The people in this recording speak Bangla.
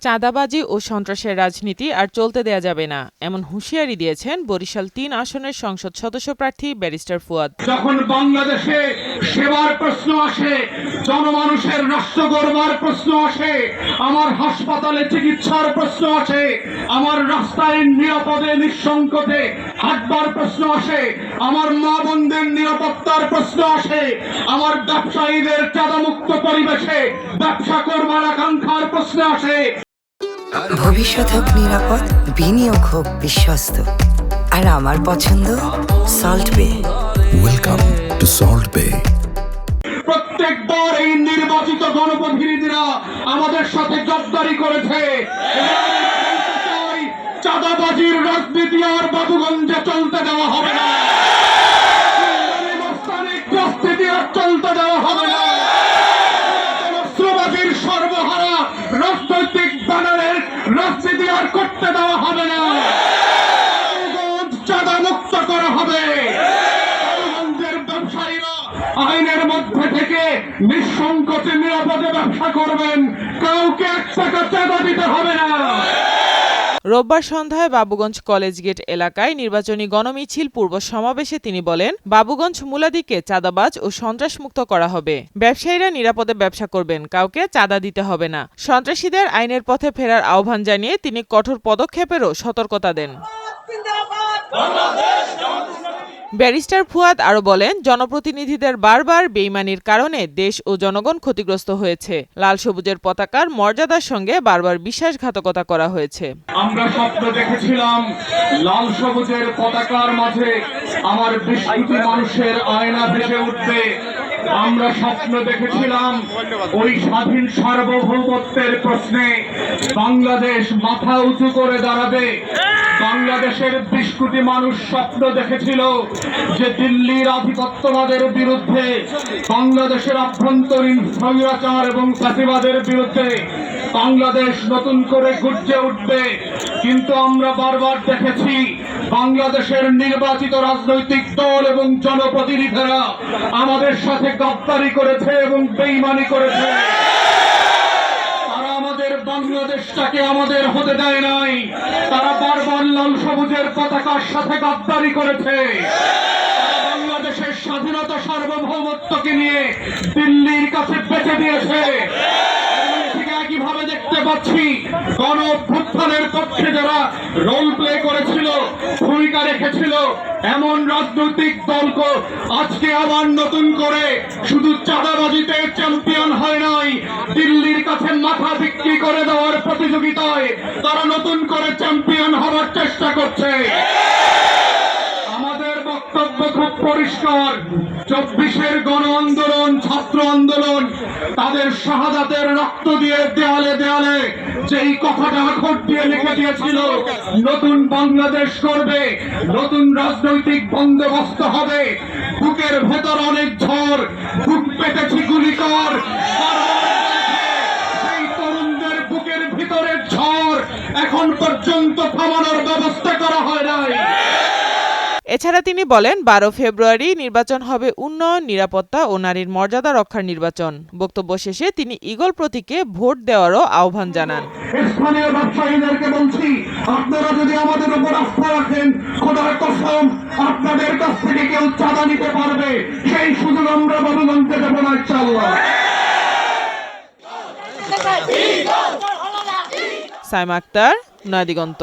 চাঁদাবাজি ও সন্ত্রাসের রাজনীতি আর চলতে দেয়া যাবে না, এমন হুঁশিয়ারি দিয়েছেন বরিশাল ৩ আসনের সংসদ সদস্য প্রার্থী ব্যারিস্টার ফুয়াদ। যখন বাংলাদেশে সেবার প্রশ্ন আসে, জনমানুষের রাষ্ট্র গড়বার প্রশ্ন আসে, আমার হাসপাতালে চিকিৎসার প্রশ্ন আসে, আমার রাস্তায় নিরাপদে নিঃসংকটে হাঁটবার প্রশ্ন আসে, আমার মা বোনদের নিরাপত্তার প্রশ্ন আসে, আমার ব্যবসায়ীদের চাঁদামুক্ত পরিবেশে ব্যবসা করবার আকাঙ্ক্ষার প্রশ্ন আসে। ভবিষ্যৎ হোক নিরাপদ, বিনিয়োগ হোক বিশ্বস্ত, আর আমার পছন্দ সল্ট বে। ওয়েলকাম টু সল্ট বে। প্রত্যেকবার এই নির্বাচিত জনপ্রতিনিধিরা আমাদের সাথে গদ্দারি করেছে। চাঁদাবাজির রাজনীতি আর বাবুগঞ্জে চলতে দেওয়া হবে না, রাজনীতি আর চলতে দেওয়া হবে না, অস্ত্রবাজির সর্বহারা রাজনৈতিক ব্যানারের রাজনীতি আর করতে দেওয়া হবে না, চাঁদা মুক্ত করা হবে। ব্যবসায়ীরা আইনের মধ্যে থেকে নিঃসংকোচে নিরাপদে ব্যবসা করবেন, কাউকে 1 টাকা চাঁদা দিতে হবে না। রোববার সন্ধ্যায় বাবুগঞ্জ কলেজ গেট এলাকায় নির্বাচনী গণমিছিল পূর্ব সমাবেশে তিনি বলেন, বাবুগঞ্জ মুলাদিকে চাঁদাবাজ ও সন্ত্রাসমুক্ত করা হবে। ব্যবসায়ীরা নিরাপদে ব্যবসা করবেন, কাউকে চাঁদা দিতে হবে না। সন্ত্রাসীদের আইনের পথে ফেরার আহ্বান জানিয়ে তিনি কঠোর পদক্ষেপেরও সতর্কতা দেন। ব্যারিস্টার ফুয়াদ আরও বলেন, জনপ্রতিনিধিদের বারবার বেইমানির কারণে দেশ ও জনগণ ক্ষতিগ্রস্ত হয়েছে। লাল সবুজের পতাকার মর্যাদার সঙ্গে বারবার বিশ্বাসঘাতকতা করা হয়েছে। আমরা স্বপ্ন দেখেছিলাম লাল সবুজের পতাকার মাঝে আমার বিস্মৃত মানুষের আয়না ভেসে উঠবে। আমরা স্বপ্ন দেখেছিলাম ওই স্বাধীন সার্বভৌমত্বের প্রশ্নে বাংলাদেশ মাথা উঁচু করে দাঁড়াবে। বাংলাদেশের 20 কোটি মানুষ স্বপ্ন দেখেছিল যে দিল্লির আধিপত্যবাদের বিরুদ্ধে, বাংলাদেশের আভ্যন্তরীণ স্বৈরাচার এবং ফ্যাসিবাদের বিরুদ্ধে বাংলাদেশ নতুন করে গর্জে উঠবে। কিন্তু আমরা বারবার দেখেছি বাংলাদেশের নির্বাচিত রাজনৈতিক দল এবং জনপ্রতিনিধিরা আমাদের সাথে গদ্দারি করেছে এবং বেইমানি করেছে। তারা আমাদের বাংলাদেশটাকে আমাদের হতে দেয় নাই। তারা বারবার লাল সবুজের পতাকার সাথে গদ্দারি করেছে। বাংলাদেশের স্বাধীনতা সার্বভৌমত্বকে নিয়ে দিল্লির কাছে বেচে দিয়েছে। একইভাবে দেখতে পাচ্ছি গণ অভ্যুত্থানের পক্ষে যারা রোল প্লে করেছিল, ভূমিকা রেখেছিল, এমন রাজনৈতিক দলকে আজকে আবার নতুন করে শুধু চাঁদাবাজিতে চ্যাম্পিয়ন হয় নাই, দিল্লির কাছে মাথা বিক্রি করে দেওয়ার প্রতিযোগিতায় তারা নতুন করে চ্যাম্পিয়ন হওয়ার চেষ্টা করছে। আমাদের বক্তব্য খুব পরিষ্কার, 24-এর গণ আন্দোলন, ছাত্র আন্দোলন, তাদের শাহাদাতের রক্ত দিয়ে দেয়ালে দেয়ালে যেই কথাটা আখর দিয়ে লিখে দিয়েছিল, নতুন বাংলাদেশ করবে, নতুন রাজনৈতিক বন্দোবস্ত হবে। বুকের ভেতর অনেক ঝড়, বুক পেতেছি গুলি কর, সেই তরুণদের বুকের ভিতরের ঝড় এখন পর্যন্ত থামানোর ব্যবস্থা করা হয় নাই। এছাড়া তিনি বলেন, 12 ফেব্রুয়ারি নির্বাচন হবে উন্নয়ন, নিরাপত্তা ও নারীর মর্যাদা রক্ষার নির্বাচন। বক্তব্য শেষে তিনি ঈগল প্রতীকে ভোট দেওয়ারও আহ্বান জানান। স্থানীয় ব্যবসায়ীদেরকে বলছি, আপনারা যদি আমাদের উপর আস্থা রাখেন, খোদার কসম আপনাদের কাছ থেকে কেউ চাঁদা নিতে পারবে সেই সুযোগ আমরা বাবুগঞ্জে দেব না ইনশাআল্লাহ। সাইমা আক্তার, নয়াদিগন্ত।